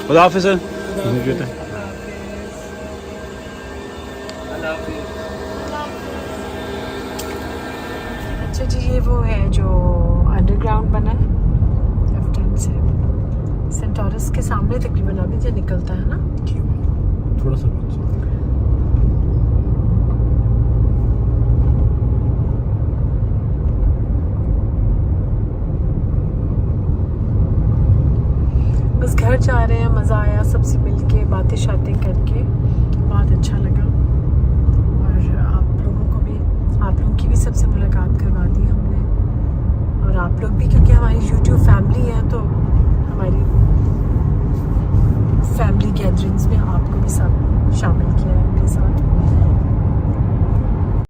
खुदा हाफिज़ सर। अच्छा जी ये वो है जो अंडरग्राउंड बना है F10 से सेंटर टॉरस के सामने तकरीबन अभी जो निकलता है ना। थोड़ा सा बच्चा बस घर जा रहे हैं, मज़ा आया सबसे मिलके, बातें शातें करके बहुत अच्छा लगा। और आप लोगों की भी सबसे मुलाकात करवा